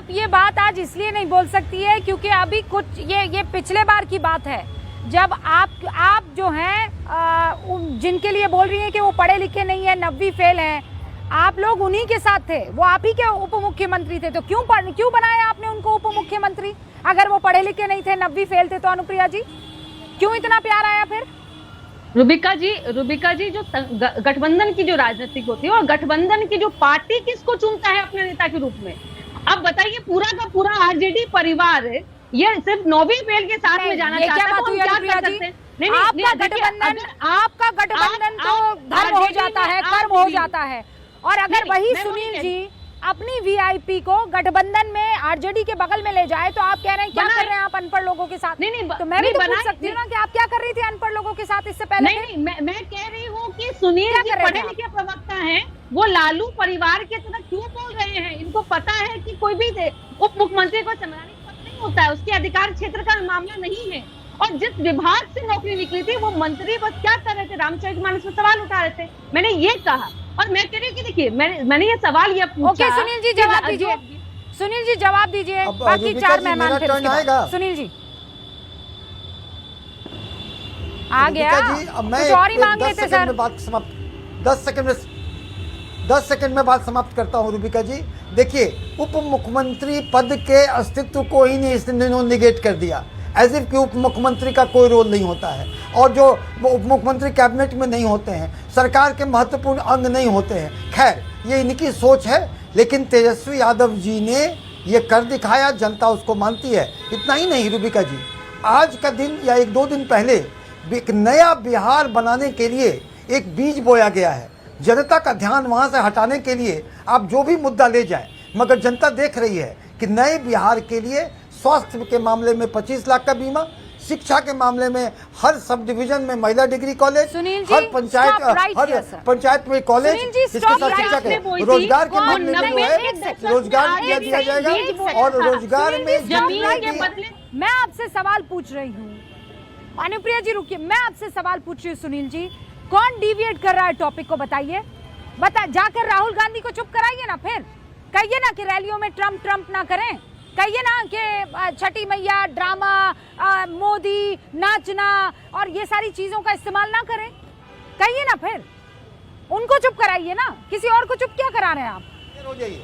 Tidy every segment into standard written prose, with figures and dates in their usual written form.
आप ये बात आज इसलिए नहीं बोल सकती है क्योंकि अभी कुछ ये पिछले बार की बात है जब आप जो हैं जिनके लिए बोल रही हैं कि वो पढ़े लिखे नहीं है, 90 फेल हैं, आप लोग उन्हीं के साथ थे, वो आप ही के उप मुख्यमंत्री थे, तो क्यों बनाया आपने उनको उप मुख्यमंत्री? अगर वो पढ़े लिखे नहीं थे, 90 फेल थे, तो अनुप्रिया जी क्यों इतना प्यार आया फिर? रुबिका जी जो गठबंधन की जो राजनीति होती है और गठबंधन की जो पार्टी किसको चुनता है अपने नेता के रूप में, अब बताइए पूरा का पूरा आरजेडी परिवार ये सिर्फ 9वीं फेल के साथ में जाना चाहता है, तो हम क्या कर सकते हैं? नहीं, आपका गठबंधन तो धर्म हो जाता है, कर्म हो जाता है। और अगर वही सुनील जी अपनी वीआईपी को गठबंधन में आरजेडी के बगल में ले जाए तो आप कह रहे हैं क्या कर रहे हैं आप अनपढ़ लोगों के साथ? नहीं, तो मैं भी तो पूछ सकती हूँ ना कि आप क्या कर रही थी अनपढ़ लोगों के साथ इससे पहले? नहीं, मैं कह रही हूँ कि सुनील जी पढ़े लिखे प्रवक्ता हैं, वो लालू परिवार के तरह क्यों बोल रहे हैं? इनको पता है कि कोई भी उप मुख्यमंत्री को संवैधानिक पद नहीं होता है, उसके अधिकार क्षेत्र का मामला नहीं है। और जिस विभाग से नौकरी निकली थी वो मंत्री बस क्या कर रहे थे, रामचरितमानस में सवाल उठा रहे थे। मैंने ये कहा और मैं कह रही हूँ कि देखिए मैंने ये सवाल ये पूछा। ओके सुनील जी जवाब दीजिए, सुनील जी जवाब दीजिए, बाकी 4 मेहमान फिर उसके बाद। सुनील जी आ गया, कुछ और ही मांग लेते सर। बात समाप्त 10 सेकंड में बात समाप्त करता हूँ। रूबिका जी देखिए, उप मुख्यमंत्री पद के अस्तित्व को ही नहीं इसने निगेट कर दिया, एज इफ कि उप मुख्यमंत्री का कोई रोल नहीं होता है, और जो उप मुख्यमंत्री कैबिनेट में नहीं होते हैं, सरकार के महत्वपूर्ण अंग नहीं होते हैं। खैर ये इनकी सोच है, लेकिन तेजस्वी यादव जी ने ये कर दिखाया, जनता उसको मानती है। इतना ही नहीं रूबिका जी, आज का दिन या 1-2 दिन पहले एक नया बिहार बनाने के लिए एक बीज बोया गया है। जनता का ध्यान वहाँ से हटाने के लिए आप जो भी मुद्दा ले जाएं, मगर जनता देख रही है कि नए बिहार के लिए स्वास्थ्य के मामले में 25 लाख का बीमा, शिक्षा के मामले में हर सब डिवीजन में महिला डिग्री कॉलेज, हर पंचायत में कॉलेज, इसके साथ शिक्षा के रोजगार के मामले में जो है रोजगार दिया जाएगा। और रोजगार में मैं आपसे सवाल पूछ रही हूँ, अनुप्रिया जी रुकिए, मैं आपसे सवाल पूछ रही हूँ सुनील जी, कौन डिविएट कर रहा है टॉपिक को बताइए। जाकर राहुल गांधी को चुप कराइए ना, फिर कहिए ना कि रैलियों में ट्रम्प ना करें, कहिए ना कि छठी मैया, ड्रामा, मोदी, नाचना और ये सारी चीजों का इस्तेमाल ना करें, कहिए ना, फिर उनको चुप कराइए ना, किसी और को चुप क्या करा रहे हैं आप? क्लियर हो जाइए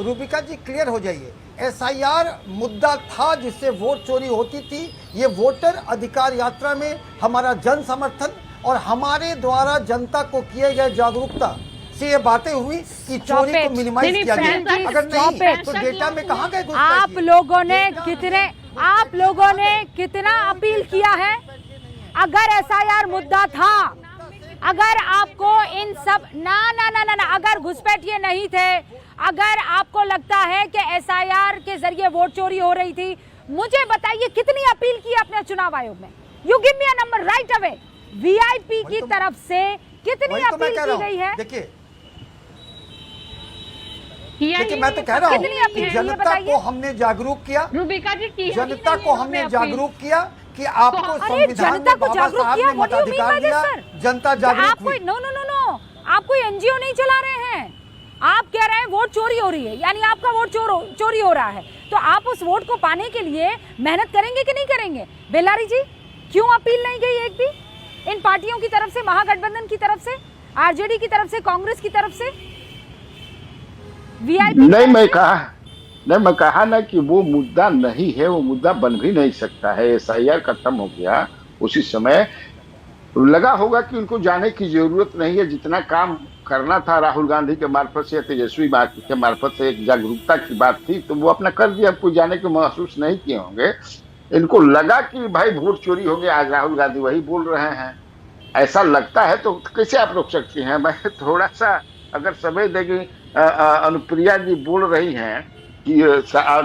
रूबिका जी, क्लियर हो जाइए। SIR मुद्दा था जिससे वोट चोरी होती थी। ये वोटर अधिकार यात्रा में हमारा जन समर्थन और हमारे द्वारा जनता को किए गए जागरूकता से ये बातें हुई कि चोरी को मिनिमाइज किया जाए। अगर नहीं तो डेटा में कहाँ गए? आप लोगों ने कितना अपील किया है? अगर SIR मुद्दा था, अगर आपको इन सब ना अगर घुसपैठिए नहीं थे, अगर आपको लगता है कि SIR के जरिए वोट चोरी हो रही थी, मुझे बताइए कितनी अपील की आपने चुनाव आयोग में? You give me a number right away. VIP की तरफ से कितनी अपील की गई है? देखिए मैं तो कह रहा हूँ कि जनता को हमने जागरूक किया, रूबिका जी जनता को हमने जागरूक किया कि आपको संविधान में बाबा साहब ने मताधिकार दिया, जनता जागरूक हुई। नो, आप कोई एनजीओ नहीं चला रहे हैं, आप कह रहे हैं वोट चोरी हो रही है, यानी आपका वोट चोरी हो रहा है, तो आप उस वोट को पाने के लिए मेहनत करेंगे कि नहीं करेंगे? बेलारी जी क्यों अपील नहीं गई एक भी इन पार्टियों की तरफ से, महागठबंधन की तरफ से, आरजेडी की तरफ से, कांग्रेस की तरफ से, वीआईपी? नहीं, मैं कहा ना कि वो मुद्दा नहीं है, वो मुद्दा बन भी नहीं सकता है। SIR खत्म हो गया, उसी समय लगा होगा कि उनको जाने की जरूरत नहीं है। जितना काम करना था राहुल गांधी के मार्फत से, तेजस्वी के मार्फत से, एक जागरूकता की बात थी, तो वो अपना कर दिया। कोई जाने के महसूस नहीं किए होंगे। इनको लगा कि भाई वोट चोरी हो गया, आज राहुल गांधी वही बोल रहे हैं, ऐसा लगता है। तो कैसे आप रोक सकती हैं? मैं थोड़ा सा अगर समय देगी, अनुप्रिया जी बोल रही हैं कि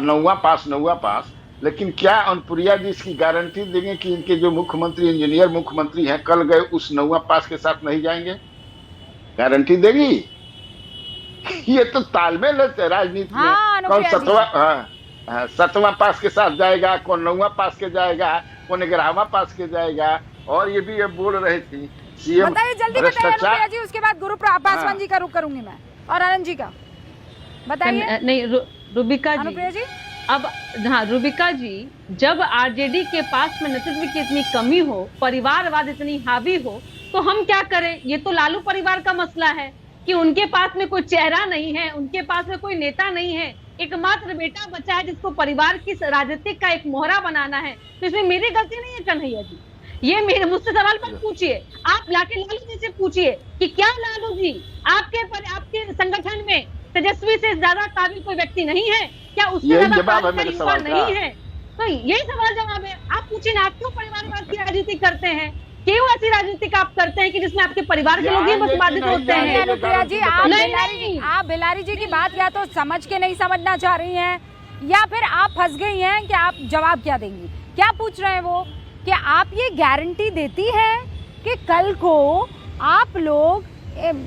9वां पास, लेकिन क्या अनुप्रिया जी इसकी गारंटी देंगे कि इनके जो मुख्यमंत्री, इंजीनियर मुख्यमंत्री हैं, कल गए उस 9वां पास के साथ नहीं जाएंगे? गारंटी देगी? ये तो तालमेल है राजनीति में। कौन 7वां पास के साथ जाएगा, कौन 9वां पास के जाएगा, कौन 11वां पास के जाएगा। और ये भी ये बोल रही थी सीएम बताइए, जल्दी बताइए जी, उसके बाद गुरु पासवान जी का रुख करूंगी मैं और आनंद जी का। बताइए। नहीं रूबिका जी, अनुप्रिया जी, अब हाँ रूबिका जी, जब आरजेडी के पास में नेतृत्व की इतनी कमी हो, परिवारवाद इतनी हावी हो, तो हम क्या करें? ये तो लालू परिवार का मसला है कि उनके पास में कोई चेहरा नहीं है, उनके पास में कोई नेता नहीं है, एकमात्र बेटा बचा है जिसको परिवार की राजनीतिक का एक मोहरा बनाना है। तो इसमें मेरी गलती नहीं है कन्हैया जी, ये मेरे मुझसे सवाल मत पूछिए, आप लाके लालू जी से पूछिए कि क्या लालू जी आपके संगठन में तेजस्वी से ज्यादा काबिल कोई व्यक्ति नहीं है क्या? उससे ज्यादा जवाब है मेरे सवाल का। नहीं है? तो यही सवाल जवाब है। आप पूछिए ना, आप क्यों परिवारवाद की राजनीति करते हैं? क्यों ऐसी राजनीति आप करते हैं कि जिसमें आपके परिवार के लोग ही बस बाधित होते हैं? अनुप्रिया जी, आप बेलारी जी की बात या तो समझ के नहीं समझना चाह रही हैं, या फिर आप फंस गई हैं कि आप जवाब क्या देंगी। क्या पूछ रहे हैं वो कि आप ये गारंटी देती हैं कि कल को आप लोग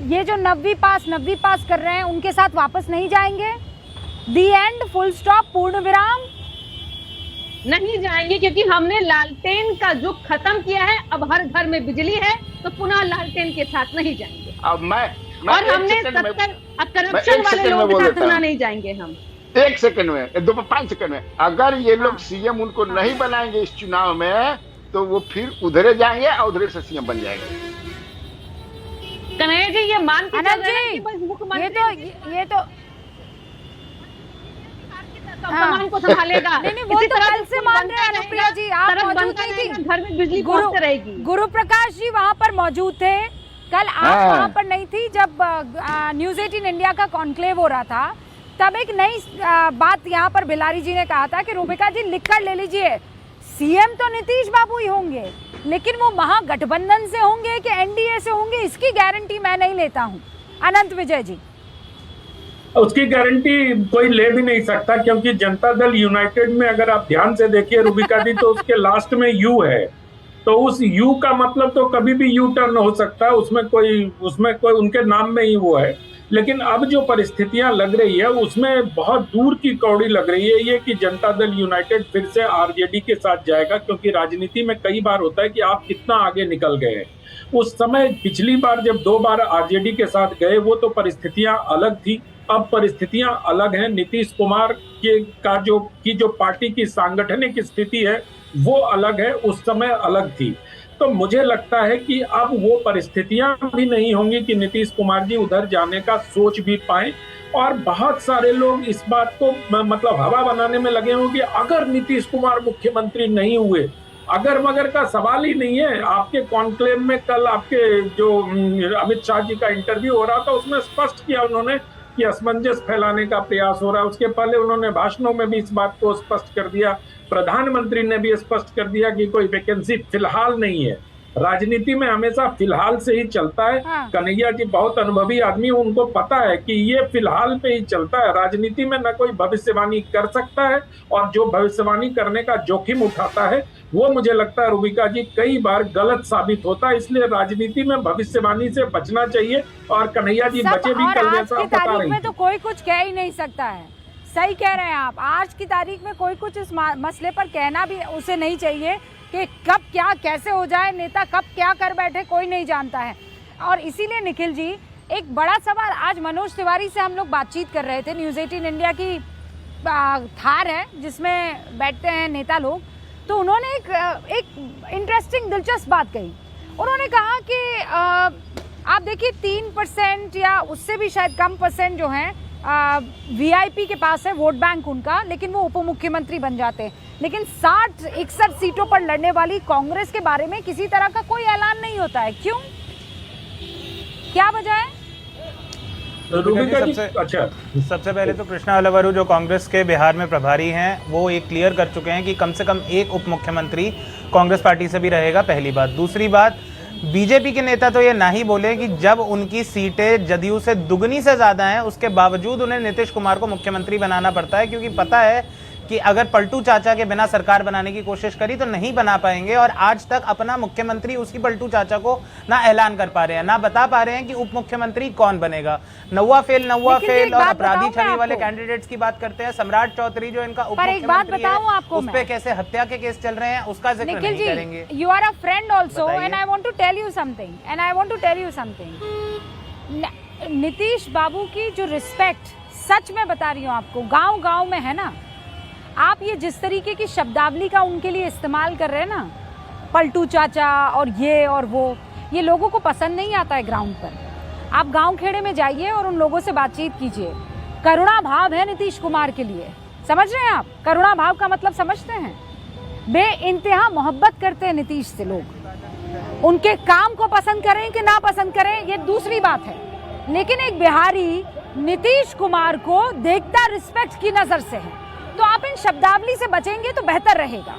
ये जो 9वीं पास कर रहे हैं उनके साथ वापस नहीं जाएंगे? दी एंड, फुल स्टॉप, पूर्ण विराम? नहीं जाएंगे, क्योंकि हमने लालटेन का युग खत्म किया है। अब हर घर में बिजली है, तो पुनः लालटेन के साथ नहीं जाएंगे। अब मैं और हमने 70 करप्शन वाले लोगों के साथ नहीं जाएंगे हम। 1 सेकंड में, 5 सेकंड में, अगर ये लोग सीएम उनको नहीं बनाएंगे इस चुनाव में, तो वो फिर उधरे जाएंगे और उधरे से सीएम बन जाएंगे। कन्हैया जी, ये मान के अनंत जी, ये तो सामान को संभालेगा। नहीं, वो तो कल से मान रहे हैं अनुप्रिया जी, आप मौजूद नहीं थी। घर में बिजली पहुंचती रहेगी। गुरु प्रकाश जी वहाँ पर मौजूद थे कल, आप वहाँ पर नहीं थी जब न्यूज 18 इंडिया का कॉन्क्लेव हो रहा था। तब एक नई बात यहाँ पर बेलारी जी ने कहा था कि रूबिका जी लिख कर ले लीजिए, सीएम तो नीतीश बाबू ही होंगे, लेकिन वो महागठबंधन से होंगे कि एनडीए से होंगे, इसकी गारंटी मैं नहीं लेता हूँ। अनंत विजय जी, उसकी गारंटी कोई ले भी नहीं सकता, क्योंकि जनता दल यूनाइटेड में अगर आप ध्यान से देखिए रूबिका दी, तो उसके लास्ट में यू है, तो उस यू का मतलब तो कभी भी यू टर्न हो सकता है, उसमें कोई उनके नाम में ही वो है। लेकिन अब जो परिस्थितियां लग रही है उसमें बहुत दूर की कौड़ी लग रही है ये कि जनता दल यूनाइटेड फिर से आरजेडी के साथ जाएगा, क्योंकि राजनीति में कई बार होता है कि आप कितना आगे निकल गए हैं। उस समय पिछली बार जब 2 बार आरजेडी के साथ गए, वो तो परिस्थितियां अलग थी, अब परिस्थितियां अलग हैं। नीतीश कुमार की जो पार्टी की सांगठनिक स्थिति है वो अलग है, उस समय अलग थी। तो मुझे लगता है कि अब वो परिस्थितियां भी नहीं होंगी कि नीतीश कुमार जी उधर जाने का सोच भी पाए। और बहुत सारे लोग इस बात को मतलब हवा बनाने में लगे हों कि अगर नीतीश कुमार मुख्यमंत्री नहीं हुए, अगर मगर का सवाल ही नहीं है। आपके कॉन्क्लेव में कल आपके जो अमित शाह जी का इंटरव्यू हो रहा था, उसमें स्पष्ट किया उन्होंने कि असमंजस फैलाने का प्रयास हो रहा है। उसके पहले उन्होंने भाषणों में भी इस बात को स्पष्ट कर दिया, प्रधानमंत्री ने भी स्पष्ट कर दिया कि कोई वैकेंसी फिलहाल नहीं है। राजनीति में हमेशा फिलहाल से ही चलता है। हाँ। कन्हैया जी बहुत अनुभवी आदमी, उनको पता है कि ये फिलहाल पे ही चलता है। राजनीति में न कोई भविष्यवाणी कर सकता है, और जो भविष्यवाणी करने का जोखिम उठाता है वो मुझे लगता है रूबिका जी कई बार गलत साबित होता है। इसलिए राजनीति में भविष्यवाणी से बचना चाहिए, और कन्हैया जी बचे भी कल जैसा बता रही में तो कोई कुछ कह ही नहीं सकता है। सही कह रहे हैं आप, आज की तारीख में कोई कुछ इस मसले पर कहना भी उसे नहीं चाहिए कि कब क्या कैसे हो जाए, नेता कब क्या कर बैठे कोई नहीं जानता है। और इसीलिए निखिल जी, एक बड़ा सवाल, आज मनोज तिवारी से हम लोग बातचीत कर रहे थे, न्यूज 18 इंडिया की थार है जिसमें बैठते हैं नेता लोग, तो उन्होंने एक इंटरेस्टिंग दिलचस्प बात कही। उन्होंने कहा कि आप देखिए 3% या उससे भी शायद कम परसेंट जो है वीआईपी के पास है वोट बैंक उनका, लेकिन वो उप मुख्यमंत्री बन जाते हैं। लेकिन 60-61 सीटों पर लड़ने वाली कांग्रेस के बारे में किसी तरह का कोई ऐलान नहीं होता है, क्यों, क्या वजह है? सबसे पहले तो कृष्णा अलवरू जो कांग्रेस के बिहार में प्रभारी हैं, वो एक क्लियर कर चुके हैं कि कम से कम एक उप मुख्यमंत्री कांग्रेस पार्टी से भी रहेगा, पहली बात। दूसरी बात, बीजेपी के नेता तो ये ना ही बोले कि जब उनकी सीटें जदयू से दुगनी से ज्यादा हैं, उसके बावजूद उन्हें नीतीश कुमार को मुख्यमंत्री बनाना पड़ता है, क्योंकि पता है कि अगर पलटू चाचा के बिना सरकार बनाने की कोशिश करी तो नहीं बना पाएंगे। और आज तक अपना मुख्यमंत्री उसी पलटू चाचा को ना ऐलान कर पा रहे हैं, ना बता पा रहे हैं कि उप मुख्यमंत्री कौन बनेगा। नौवा फेल और अपराधी छवि वाले कैंडिडेट्स की बात करते हैं। सम्राट चौधरी जो इनका उप मुख्यमंत्री है, उस पे कैसे हत्या के केस चल रहे हैं उसका जिक्र नहीं करेंगे। You are a friend also and I want to tell you something Nitish बाबू की जो रिस्पेक्ट सच में बता रही हूँ आपको, गांव गांव में है ना, आप ये जिस तरीके की शब्दावली का उनके लिए इस्तेमाल कर रहे हैं ना, पलटू चाचा और ये और वो, ये लोगों को पसंद नहीं आता है ग्राउंड पर। आप गांव खेड़े में जाइए और उन लोगों से बातचीत कीजिए। करुणा भाव है नीतीश कुमार के लिए, समझ रहे हैं आप? करुणा भाव का मतलब समझते हैं? बेइंतहा मोहब्बत करते हैं नीतीश से लोग। उनके काम को पसंद करें कि ना पसंद करें ये दूसरी बात है, लेकिन एक बिहारी नीतीश कुमार को देखता रिस्पेक्ट की नजर से है। तो आप इन शब्दावली से बचेंगे तो बेहतर रहेगा।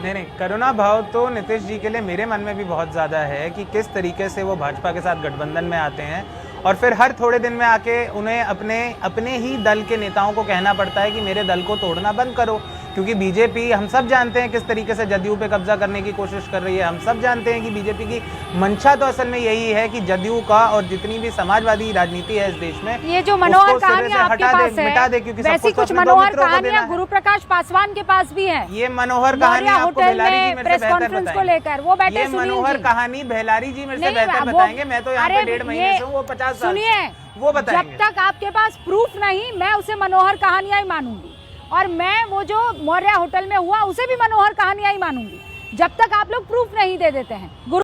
नहीं, करुणा भाव तो नीतीश जी के लिए मेरे मन में भी बहुत ज़्यादा है कि किस तरीके से वो भाजपा के साथ गठबंधन में आते हैं और फिर हर थोड़े दिन में आके उन्हें अपने ही दल के नेताओं को कहना पड़ता है कि मेरे दल को तोड़ना बंद करो, क्योंकि बीजेपी हम सब जानते हैं किस तरीके से जदयू पे कब्जा करने की कोशिश कर रही है। हम सब जानते हैं कि बीजेपी की मंशा तो असल में यही है कि जदयू का और जितनी भी समाजवादी राजनीति है इस देश में, ये जो मनोहर कहानियां आपके पास है, मिटा दे, क्योंकि वैसी कुछ मनोहर कहानियां गुरु प्रकाश पासवान के पास भी है। ये मनोहर कहानी आपको बेलारी जी मेरे से बेहतर को लेकर वो बैठे, ये मनोहर कहानी बेलारी जी मेरे से बेहतर बताएंगे। मैं तो यहाँ पे 1.5 महीने से हूँ, वो 50 साल सुनिए, वो बताएंगे। जब तक आपके पास प्रूफ नहीं, मैं उसे मनोहर कहानियां ही मानूंगी, और मैं वो जो मौर्य होटल में हुआ उसे भी मनोहर कहानियां ही मानूंगी, जब तक आप लोग प्रूफ नहीं दे देते हैं।